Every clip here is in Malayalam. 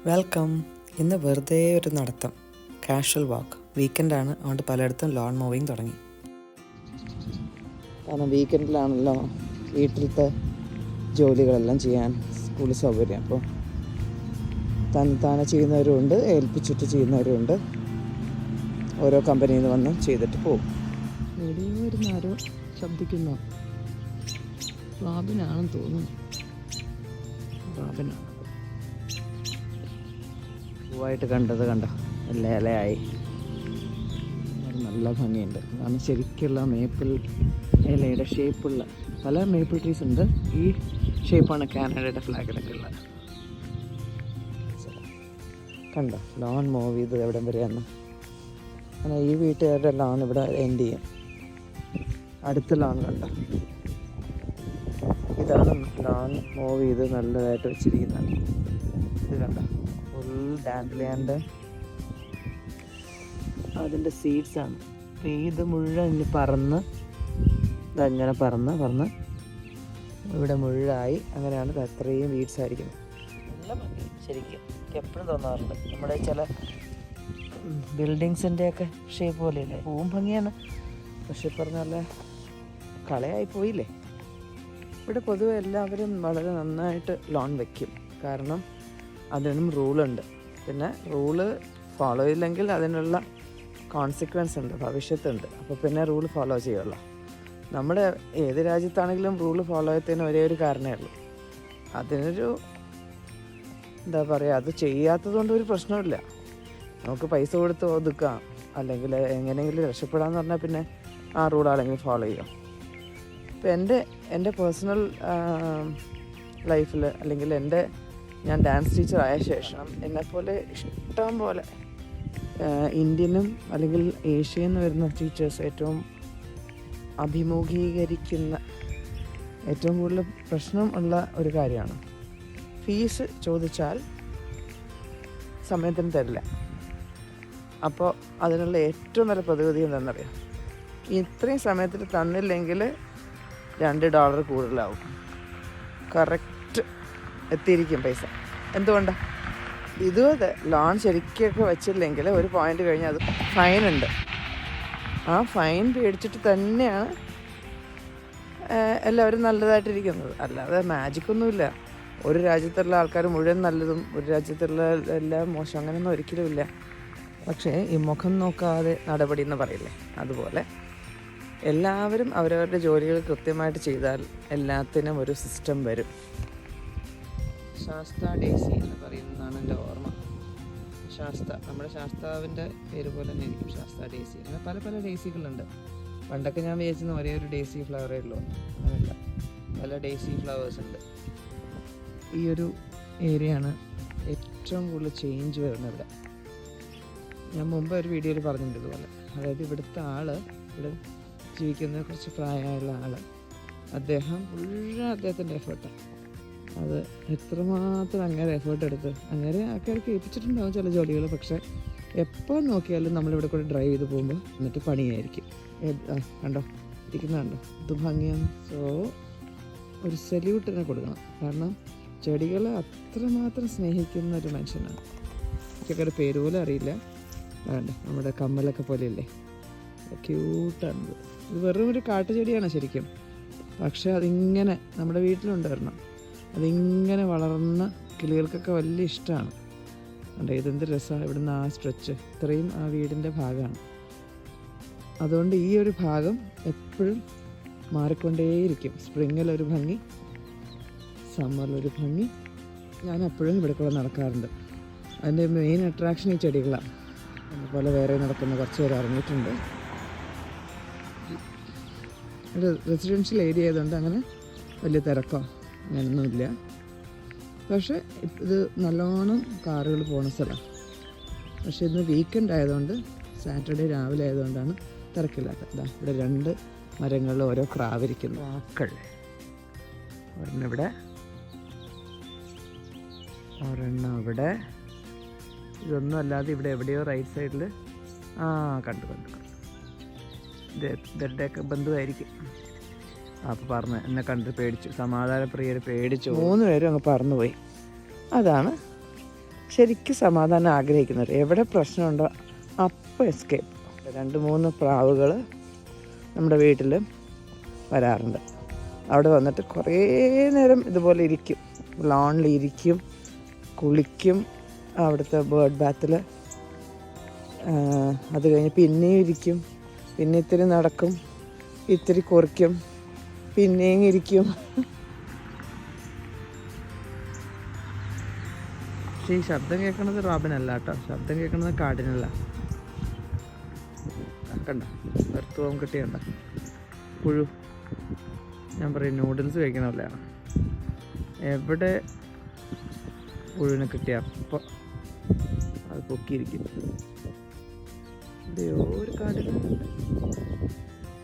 വെൽക്കം. ഇന്ന് വെറുതെ ഒരു നടത്തം, കാഷ്വൽ വാക്ക്. വീക്കെൻഡാണ്, അതുകൊണ്ട് പലയിടത്തും ലോൺ മൂവിങ് തുടങ്ങി. കാരണം വീക്കെൻഡിലാണല്ലോ വീട്ടിലത്തെ ജോലികളെല്ലാം ചെയ്യാൻ സ്കൂളിൽ സൗകര്യം. അപ്പോൾ താനെ ചെയ്യുന്നവരുമുണ്ട്, ഏൽപ്പിച്ചിട്ട് ചെയ്യുന്നവരുമുണ്ട്. ഓരോ കമ്പനിയിൽ നിന്ന് വന്ന് ചെയ്തിട്ട് പോകും. എവിടെയോ വരുന്ന ആരോ ശബ്ദിക്കുന്നു. റാബിനാണെന്ന് തോന്നുന്നു. റാബിനാണ് പൂവായിട്ട് കണ്ടത്. കണ്ടോ, ഇലയായി നല്ല ഭംഗിയുണ്ട്. കാരണം ശരിക്കുള്ള മേപ്പിൾ ഇലയുടെ ഷേപ്പുള്ള പല മേപ്പിൾ ട്രീസ് ഉണ്ട്. ഈ ഷേപ്പാണ് കാനഡയുടെ ഫ്ലാഗിലൊക്കെ ഉള്ളത്. കണ്ടോ, ലോൺ മൂവ് ചെയ്ത് എവിടം വരെയാണ്. അങ്ങനെ ഈ വീട്ടുകാരുടെ ലോൺ ഇവിടെ എൻഡ് ചെയ്യും. അടുത്ത ലോൺ കണ്ടോ, ഇതാണ് ലോൺ മൂവ് ചെയ്ത് നല്ലതായിട്ട് വെച്ചിരിക്കുന്നത്. ഇത് കണ്ടോ, ഫുൾ ഡാൻഡ്ലിയാൻ്റെ അതിൻ്റെ സീഡ്സാണ്. ഇത് മുഴുവൻ ഇനി പറന്ന് ഇതങ്ങനെ പറന്ന് ഇവിടെ മുഴുവനായി. അങ്ങനെയാണ് അത്രയും വീഡ്സ് ആയിരിക്കുന്നത്. നല്ല ഭംഗി ശരിക്കും. എപ്പോഴും തോന്നാറുണ്ട് നമ്മുടെ ചില ബിൽഡിങ്സിൻ്റെയൊക്കെ ഷേപ്പ് പോലെയല്ലേ. പൂവും ഭംഗിയാണ്, പക്ഷെ പറഞ്ഞ പോലെ കളയായി പോയില്ലേ. ഇവിടെ പൊതുവെ എല്ലാവരും വളരെ നന്നായിട്ട് ലോൺ വയ്ക്കും. കാരണം അതിനും റൂളുണ്ട്. പിന്നെ റൂള് ഫോളോ ചെയ്യില്ലെങ്കിൽ അതിനുള്ള കോൺസിക്വൻസ് ഉണ്ട്, ഭവിഷ്യത്തുണ്ട്. അപ്പോൾ പിന്നെ റൂൾ ഫോളോ ചെയ്യുമല്ലോ. നമ്മുടെ ഏത് രാജ്യത്താണെങ്കിലും റൂൾ ഫോളോ ചെയ്തതിന് ഒരേ ഒരു കാരണമേ ഉള്ളൂ. അതിനൊരു എന്താ പറയുക, അത് ചെയ്യാത്തത് കൊണ്ട് ഒരു പ്രശ്നമില്ല. നമുക്ക് പൈസ കൊടുത്ത് ഒതുക്കാം, അല്ലെങ്കിൽ എങ്ങനെയെങ്കിലും രക്ഷപ്പെടാമെന്ന് പറഞ്ഞാൽ പിന്നെ ആ റൂളാണെങ്കിൽ ഫോളോ ചെയ്യാം. ഇപ്പം എൻ്റെ പേഴ്സണൽ ലൈഫിൽ, അല്ലെങ്കിൽ ഞാൻ ഡാൻസ് ടീച്ചർ ആയ ശേഷം എന്നെപ്പോലെ ഇഷ്ടം പോലെ ഇന്ത്യനും അല്ലെങ്കിൽ ഏഷ്യയിൽ നിന്ന് വരുന്ന ടീച്ചേഴ്സ് ഏറ്റവും അഭിമുഖീകരിക്കുന്ന ഏറ്റവും കൂടുതൽ പ്രശ്നം ഉള്ള ഒരു കാര്യമാണ് ഫീസ് ചോദിച്ചാൽ സമയത്തിന് തരില്ല. അപ്പോൾ അതിനുള്ള ഏറ്റവും നല്ല പ്രതിവിധി എന്താണെന്നറിയാം, ഇത്രയും സമയത്തിന് തന്നില്ലെങ്കിൽ $2 കൂടുതലാവും. കറക്റ്റ് എത്തിയിരിക്കും പൈസ. എന്തുകൊണ്ടാണ്? ഇതുപോലെ ലോൺ ശരിക്കൊക്കെ വച്ചില്ലെങ്കിൽ ഒരു പോയിന്റ് കഴിഞ്ഞാൽ അത് ഫൈനുണ്ട്. ആ ഫൈൻ പേടിച്ചിട്ട് തന്നെയാണ് എല്ലാവരും നല്ലതായിട്ടിരിക്കുന്നത്. അല്ലാതെ മാജിക്കൊന്നുമില്ല. ഒരു രാജ്യത്തുള്ള ആൾക്കാർ മുഴുവൻ നല്ലതും ഒരു രാജ്യത്തുള്ള എല്ലാം മോശം, അങ്ങനെയൊന്നും ഒരിക്കലും ഇല്ല. പക്ഷേ ഈ മുഖം നോക്കാതെ നടപടി എന്ന് പറയില്ലേ, അതുപോലെ എല്ലാവരും അവരവരുടെ ജോലികൾ കൃത്യമായിട്ട് ചെയ്താൽ എല്ലാത്തിനും ഒരു സിസ്റ്റം വരും. ശാസ്ത ഡേസി എന്ന് പറയുന്നതാണ് എൻ്റെ ഓർമ്മ. നമ്മുടെ ശാസ്താവിൻ്റെ പേര് പോലെ തന്നെ ആയിരിക്കും ശാസ്ത ഡേസി. അങ്ങനെ പല പല ഡേസികളുണ്ട്. പണ്ടൊക്കെ ഞാൻ വിചാരിച്ചിരുന്ന ഒരേ ഒരു ഡേസി ഫ്ലവറേ ഉള്ളൂ. അങ്ങനെയല്ല, പല ഡേസി ഫ്ലവേഴ്സ് ഉണ്ട്. ഈ ഒരു ഏരിയയാണ് ഏറ്റവും കൂടുതൽ ചേഞ്ച് വരുന്നത് ഇവിടെ. ഞാൻ മുമ്പ് ഒരു വീഡിയോയിൽ പറഞ്ഞിട്ടുണ്ട് ഇതുപോലെ. അതായത് ഇവിടുത്തെ ഇവിടെ ജീവിക്കുന്ന കുറച്ച് പ്രായമുള്ള അദ്ദേഹം മുഴുവൻ അദ്ദേഹത്തിൻ്റെ എഫേർട്ടാണ്. അത് എത്രമാത്രം അങ്ങനെ എഫേർട്ട് എടുത്ത് അങ്ങനെ ആൾക്കാർക്ക് ഏൽപ്പിച്ചിട്ടുണ്ടാവും ചില ജോലികൾ. പക്ഷേ എപ്പോൾ നോക്കിയാലും നമ്മളിവിടെ കൂടെ ഡ്രൈവ് ചെയ്ത് പോകുമ്പോൾ എന്നിട്ട് പണിയായിരിക്കും. കണ്ടോ, ഇരിക്കുന്നുണ്ടോ, ഇത് ഭംഗിയാണ്. സോ ഒരു സല്യൂട്ടിനെ കൊടുക്കണം. കാരണം ചെടികളെ അത്രമാത്രം സ്നേഹിക്കുന്ന ഒരു മനുഷ്യനാണ്. എനിക്കൊക്കെ പേര് പോലും അറിയില്ല. വേണ്ട, നമ്മുടെ കമ്മലൊക്കെ പോലെയല്ലേ, ക്യൂട്ടാണ്. ഇത് വെറും ഒരു കാട്ടുചെടിയാണ് ശരിക്കും. പക്ഷേ അതിങ്ങനെ നമ്മുടെ വീട്ടിലുണ്ടായിരുന്നു. അതിങ്ങനെ വളർന്ന കിളികൾക്കൊക്കെ വലിയ ഇഷ്ടമാണ്. കണ്ടോ, ഇതെന്ത് രസമാണ്. ഇവിടുന്ന് ആ സ്ട്രെച്ച് ഇത്രയും ആ വീടിൻ്റെ ഭാഗമാണ്. അതുകൊണ്ട് ഈ ഒരു ഭാഗം എപ്പോഴും മാറിക്കൊണ്ടേയിരിക്കും. സ്പ്രിങ്ങിലൊരു ഭംഗി, സമ്മറിലൊരു ഭംഗി. ഞാൻ എപ്പോഴും ഇവിടെ കൂടെ നടക്കാറുണ്ട്. അതിൻ്റെ മെയിൻ അട്രാക്ഷൻ ഈ ചെടികളാണ്. അതുപോലെ വേറെ നടക്കുന്ന കുറച്ച് പേര് ഇറങ്ങിയിട്ടുണ്ട്. ഒരു റെസിഡൻഷ്യൽ ഏരിയ ആയതുകൊണ്ട് അങ്ങനെ വലിയ തിരക്കോ അങ്ങനെയൊന്നുമില്ല. പക്ഷേ ഇത് നല്ലോണം കാറുകൾ പോകുന്ന സ്ഥലമാണ്. പക്ഷേ ഇന്ന് വീക്കെൻഡ് ആയതുകൊണ്ട്, സാറ്റർഡേ രാവിലെ ആയതുകൊണ്ടാണ് തിരക്കില്ലാത്തത്. ഇവിടെ 2 മരങ്ങളിൽ ഓരോ ക്രാവിരിക്കുന്നു. ആക്കൾ ഒരെണ്ണം ഇവിടെ, ഒരെണ്ണം ഇവിടെ. ഇതൊന്നും അല്ലാതെ ഇവിടെ എവിടെയോ റൈറ്റ് സൈഡിൽ കണ്ടു ഇവരുടെയൊക്കെ ബന്ധുവായിരിക്കും. അപ്പോൾ പറഞ്ഞ് എന്നെ കണ്ട് പേടിച്ചു, സമാധാനപ്രിയർ പേടിച്ചു. 3 പേരും അങ്ങ് പറന്നുപോയി. അതാണ് ശരിക്കും സമാധാനം ആഗ്രഹിക്കുന്നവർ, എവിടെ പ്രശ്നമുണ്ടോ അപ്പോൾ എസ്കേപ്പ്. 2-3 പ്രാവുകൾ നമ്മുടെ വീട്ടിൽ വരാറുണ്ട്. അവിടെ വന്നിട്ട് കുറേ നേരം ഇതുപോലെ ഇരിക്കും, ലോണിൽ ഇരിക്കും, കുളിക്കും അവിടുത്തെ ബേർഡ് ബാത്തിൽ. അത് കഴിഞ്ഞ് പിന്നെയും ഇരിക്കും, പിന്നെ ഇത്തിരി നടക്കും, ഇത്തിരി കുറിക്കും, പിന്നെയും ഇരിക്കും. പക്ഷേ ഈ ശബ്ദം കേൾക്കുന്നത് റോബിനല്ല കേട്ടോ, ശബ്ദം കേൾക്കുന്നത് കാടിനല്ല. കണ്ട നിർത്തുവം കിട്ടിയണ്ട പുഴു. ഞാൻ പറയും നൂഡിൽസ് കഴിക്കുന്ന പോലെയാണ്. എവിടെ പുഴുവിനെ കിട്ടിയ അപ്പം അത് പൊക്കിയിരിക്കും. ഇതെയോ ഒരു കാടിലുണ്ട്.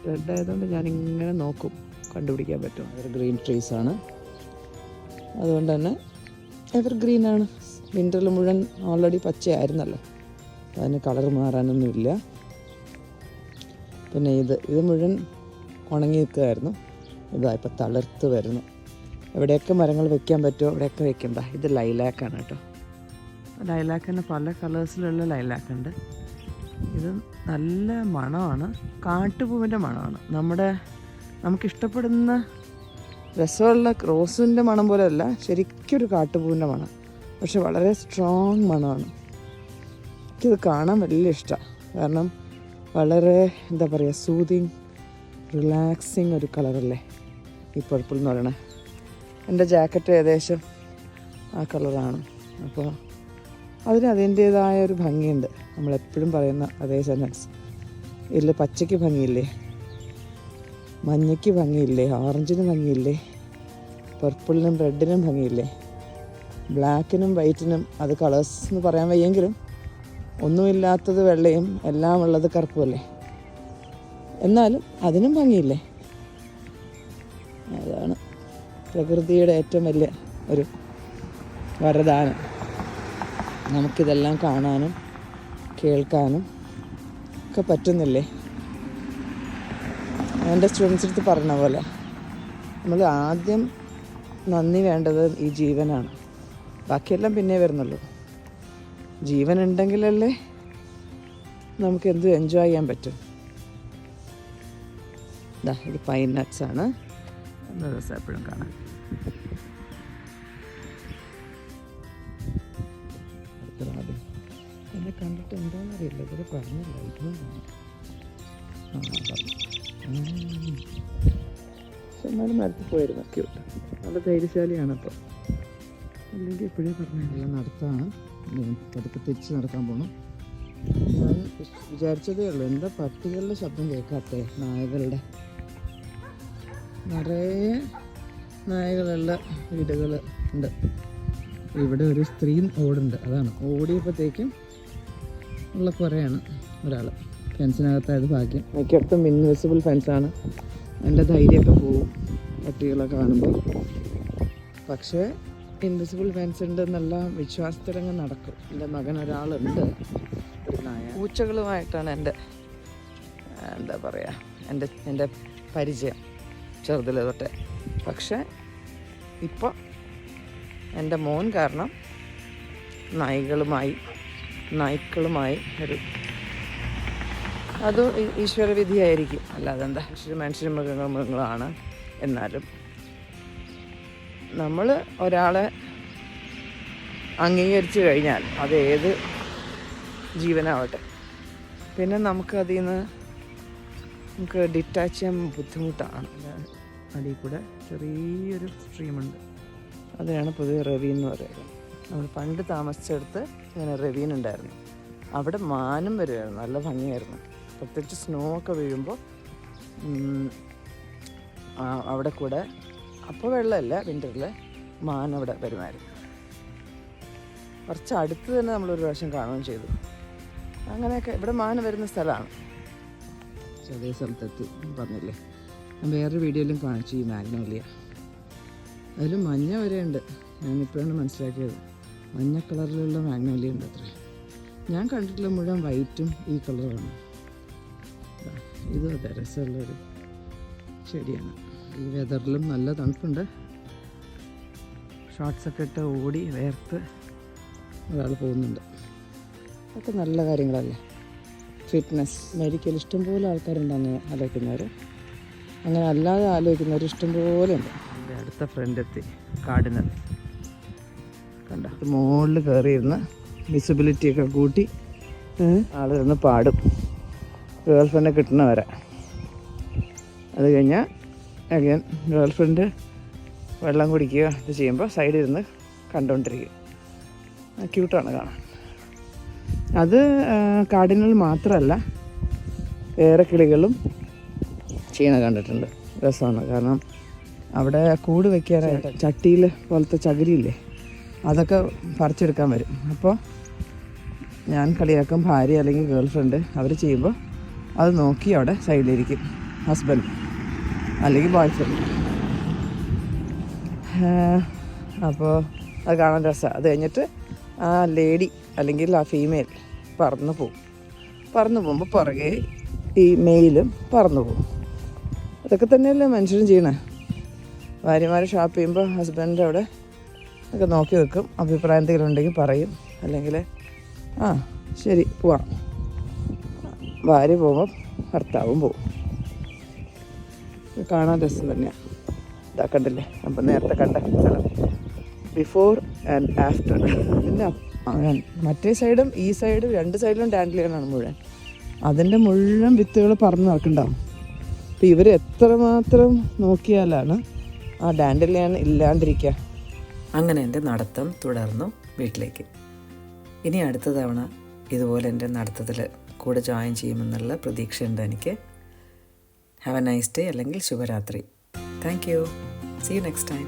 റെഡ് ആയതുകൊണ്ട് ഞാനിങ്ങനെ നോക്കും, കണ്ടുപിടിക്കാൻ പറ്റും. എവർ ഗ്രീൻ ട്രീസാണ്, അതുകൊണ്ട് തന്നെ എവർ ഗ്രീനാണ്. വിൻ്ററിൽ മുഴുവൻ ഓൾറെഡി പച്ചയായിരുന്നല്ലോ, അതിന് കളർ മാറാനൊന്നുമില്ല. പിന്നെ ഇത് മുഴുവൻ ഉണങ്ങി നിൽക്കുകയായിരുന്നു, ഇതാ ഇപ്പം തളിർത്ത് വരുന്നു. എവിടെയൊക്കെ മരങ്ങൾ വെക്കാൻ പറ്റുമോ അവിടെയൊക്കെ വെക്കണ്ട. ഇത് ലൈലാക്കാണ് കേട്ടോ. ലൈലാക്കിന് പല കളേഴ്സിലുള്ള ലൈലാക്കുണ്ട്. ഇത് നല്ല മണമാണ്, കാട്ടുപൂവിൻ്റെ മണമാണ്. നമുക്കിഷ്ടപ്പെടുന്ന രസമുള്ള റോസിൻ്റെ മണം പോലെയല്ല, ശരിക്കൊരു കാട്ടുപൂവിൻ്റെ മണം, പക്ഷെ വളരെ സ്ട്രോങ് മണമാണ്. എനിക്കിത് കാണാൻ വലിയ ഇഷ്ടമാണ്. കാരണം വളരെ എന്താ പറയുക, സൂതിങ് റിലാക്സിങ് ഒരു കളറല്ലേ ഈ പർപ്പിൾ എന്ന് പറയണേ. എൻ്റെ ജാക്കറ്റ് ഏകദേശം ആ കളറാണ്. അപ്പോൾ അതിന് അതിൻ്റേതായ ഒരു ഭംഗിയുണ്ട്. നമ്മളെപ്പോഴും പറയുന്ന അതേ സെൻറ്റൻസ്. ഇതിൽ പച്ചയ്ക്ക് ഭംഗിയില്ലേ, മഞ്ഞയ്ക്ക് ഭംഗിയില്ലേ, ഓറഞ്ചിന് ഭംഗിയില്ലേ, പർപ്പിളിനും റെഡിനും ഭംഗിയില്ലേ, ബ്ലാക്കിനും വൈറ്റിനും അത് കളേഴ്സ് എന്ന് പറയാൻ വയ്യെങ്കിലും ഒന്നുമില്ലാത്തത് വെള്ളയും എല്ലാം ഉള്ളത് കറുപ്പുമല്ലേ, എന്നാലും അതിനും ഭംഗിയില്ലേ. അതാണ് പ്രകൃതിയുടെ ഏറ്റവും വലിയ ഒരു വരദാനം. നമുക്കിതെല്ലാം കാണാനും കേൾക്കാനും ഒക്കെ പറ്റുന്നില്ലേ. എൻ്റെ സ്റ്റുഡൻസിൻ്റെ അടുത്ത് പറഞ്ഞ പോലെ നമ്മൾ ആദ്യം നന്ദി വേണ്ടത് ഈ ജീവനാണ്, ബാക്കിയെല്ലാം പിന്നെ വരുന്നുള്ളൂ. ജീവൻ ഉണ്ടെങ്കിലല്ലേ നമുക്ക് എന്ത് എൻജോയ് ചെയ്യാൻ പറ്റും. ഇത് പൈൻ നട്ട്സ് ആണ്, നല്ല രസം എപ്പോഴും കാണാൻ. എന്നെ കണ്ടിട്ട് എന്താണെന്നറിയില്ല, ഇതൊക്കെ പറഞ്ഞില്ല. എന്നാലും മരത്തിൽ പോയിരുന്നു, ക്യൂട്ട്, നല്ല ധൈര്യശാലിയാണ്. അപ്പോൾ അല്ലെങ്കിൽ എപ്പോഴേ പറഞ്ഞില്ല, നടത്താണ്. പതുക്കെ തിരിച്ച് നടക്കാൻ പോകണം. ഞാൻ വിചാരിച്ചതേ ഉള്ളൂ, എന്താ പട്ടികളുടെ ശബ്ദം കേൾക്കാത്തേ, നായകളുടെ. നിറയെ നായകളുള്ള വീടുകൾ ഉണ്ട്. ഇവിടെ ഒരു സ്ത്രീ ഓടുണ്ട്, അതാണ് ഓടിയപ്പോഴത്തേക്കും ഉള്ള കുറയാണ് ഒരാൾ. ഫെൻസിനകത്തായത് ഭാഗ്യം. മിക്കയിടത്തും ഇൻവിസിബിൾ ഫെൻസാണ്. എൻ്റെ ധൈര്യമൊക്കെ പോവും പട്ടികളൊക്കെ കാണുമ്പോൾ. പക്ഷേ ഇൻവിസിബിൾ ഫെൻസ് ഉണ്ട് എന്നുള്ള വിശ്വാസത്തിലങ്ങ് നടക്കും. എൻ്റെ മകൻ ഒരാളുണ്ട്, ഒരു നായ. പൂച്ചകളുമായിട്ടാണ് എൻ്റെ എന്താ പറയുക, എൻ്റെ പരിചയം ചെറുതിൽ തൊട്ടേ. പക്ഷേ ഇപ്പോൾ എൻ്റെ മോൻ കാരണം നായ്ക്കളുമായി ഒരു അത് ഈശ്വരവിധിയായിരിക്കും. അല്ലാതെ എന്താ, മനുഷ്യരും മൃഗങ്ങളാണ്. എന്നാലും നമ്മൾ ഒരാളെ അംഗീകരിച്ചു കഴിഞ്ഞാൽ അത് ഏത് ജീവനാവട്ടെ, പിന്നെ നമുക്കതിൽ നിന്ന് നമുക്ക് ഡിറ്റാച്ച് ചെയ്യാൻ ബുദ്ധിമുട്ടാണ്. അടിയിൽ കൂടെ ചെറിയൊരു സ്ട്രീമുണ്ട്, അതാണ് പൊതുവെ റവീൻ എന്ന് പറയുന്നത്. നമ്മൾ പണ്ട് താമസിച്ചെടുത്ത് ഇങ്ങനെ റവീൻ ഉണ്ടായിരുന്നു. അവിടെ മാനും വരുമായിരുന്നു, നല്ല ഭംഗിയായിരുന്നു. പ്രത്യേകിച്ച് സ്നോ ഒക്കെ വീഴുമ്പോൾ അവിടെ കൂടെ, അപ്പോൾ വെള്ളമല്ല, വിൻ്ററിൽ മാൻ അവിടെ വരുമായിരുന്നു. കുറച്ച് അടുത്ത് തന്നെ നമ്മളൊരു പ്രാവശ്യം കാണുകയും ചെയ്തു. അങ്ങനെയൊക്കെ ഇവിടെ മാൻ വരുന്ന സ്ഥലമാണ്. അതേ സ്ഥലത്തെത്തി പറഞ്ഞില്ലേ, ഞാൻ വേറൊരു വീഡിയോയിലും കാണിച്ചു ഈ മാഗ്നോലിയ. അതിൽ മഞ്ഞ വരെ ഉണ്ട്. ഞാനിപ്പോഴാണ് മനസ്സിലാക്കിയത്, മഞ്ഞ കളറിലുള്ള മാഗ്നോലിയ ഉണ്ട് അത്ര. ഞാൻ കണ്ടിട്ടുള്ള മുഴുവൻ വൈറ്റും ഈ കളറുമാണ്. ഇത് അതെ രസമുള്ളൊരു ചെടിയാണ്. ഈ വെതറിലും നല്ല തണുപ്പുണ്ട്. ഷോർട്ട്സൊക്കെ ഇട്ട് ഓടി വേർത്ത് ഒരാൾ പോകുന്നുണ്ട്. അതൊക്കെ നല്ല കാര്യങ്ങളല്ലേ. ഫിറ്റ്നസ്, മെഡിക്കൽ, ഇഷ്ടംപോലെ ആൾക്കാരുണ്ടെന്ന് ആലോചിക്കുന്നവർ, അങ്ങനെ അല്ലാതെ ആലോചിക്കുന്നവർ ഇഷ്ടംപോലെ ഉണ്ട്. എൻ്റെ അടുത്ത ഫ്രണ്ട് എത്തി, കാർഡിനൽ കണ്ട. മുകളിൽ കയറിയിരുന്ന് വിസിബിലിറ്റിയൊക്കെ കൂട്ടി ആളിരുന്ന് പാടും ഗേൾ ഫ്രണ്ട് കിട്ടുന്നവരെ. അത് കഴിഞ്ഞാൽ അഗൈൻ ഗേൾ ഫ്രണ്ട് വെള്ളം കുടിക്കുക ഇത് ചെയ്യുമ്പോൾ സൈഡിൽ ഇരുന്ന് കണ്ടുകൊണ്ടിരിക്കും. ക്യൂട്ടാണ് കാണാൻ. അത് കാർഡിനൽ മാത്രമല്ല, വേറെ കിളികളും ചെയ്യണ കണ്ടിട്ടുണ്ട്. രസമാണ്. കാരണം അവിടെ കൂട് വയ്ക്കാനായിട്ട് ചട്ടിയിൽ പോലത്തെ ചകിരിയില്ലേ, അതൊക്കെ പറിച്ചെടുക്കാൻ വരും. അപ്പോൾ ഞാൻ കളിയാക്കും, ഭാര്യ അല്ലെങ്കിൽ ഗേൾ ഫ്രണ്ട് അവർ ചെയ്യുമ്പോൾ അത് നോക്കി അവിടെ സൈഡിലിരിക്കും ഹസ്ബൻഡ് അല്ലെങ്കിൽ ബോയ് ഫ്രണ്ട്. അപ്പോൾ അത് കാണാൻ രസമാണ്. അത് കഴിഞ്ഞിട്ട് ആ ലേഡി അല്ലെങ്കിൽ ആ ഫീമെയിൽ പറന്നു പോകുമ്പോൾ പുറകെ ഈ മെയിലും പറന്നു പോകും. അതൊക്കെ തന്നെയല്ലേ മനുഷ്യരും ചെയ്യണേ. ഭാര്യമാർ ഷാപ്പ് ചെയ്യുമ്പോൾ ഹസ്ബൻഡ് അവിടെ ഒക്കെ നോക്കി വെക്കും, അഭിപ്രായം എന്തെങ്കിലും ഉണ്ടെങ്കിൽ പറയും, അല്ലെങ്കിൽ ആ ശരി പോവാം. ഭാര്യ പോകുമ്പോൾ ഭർത്താവും പോവും. കാണാൻ രസം തന്നെയാണ്. ഇതാ കണ്ടില്ലേ, അപ്പം നേരത്തെ കണ്ട സ്ഥലം ബിഫോർ ആൻഡ് ആഫ്റ്റർ. പിന്നെ മറ്റേ സൈഡും ഈ സൈഡും രണ്ട് സൈഡിലും ഡാൻഡിലിയനാണ് മുഴുവൻ. അതിൻ്റെ മുഴുവൻ വിത്തുകൾ പറന്ന് നടക്കുന്നുണ്ടാവും. അപ്പോൾ ഇവർ എത്രമാത്രം നോക്കിയാലാണ് ആ ഡാൻഡിലിയൻ ഇല്ലാണ്ടിരിക്കുക. അങ്ങനെ എൻ്റെ നടത്തം തുടർന്നു വീട്ടിലേക്ക്. ഇനി അടുത്ത തവണ ഇതുപോലെ എൻ്റെ നടത്തത്തിൽ കൂടെ ജോയിൻ ചെയ്യുമെന്നുള്ള പ്രതീക്ഷയുണ്ട് എനിക്ക്. ഹാവ് എ നൈസ് ഡേ അല്ലെങ്കിൽ ശുഭരാത്രി. Thank you. See you next time.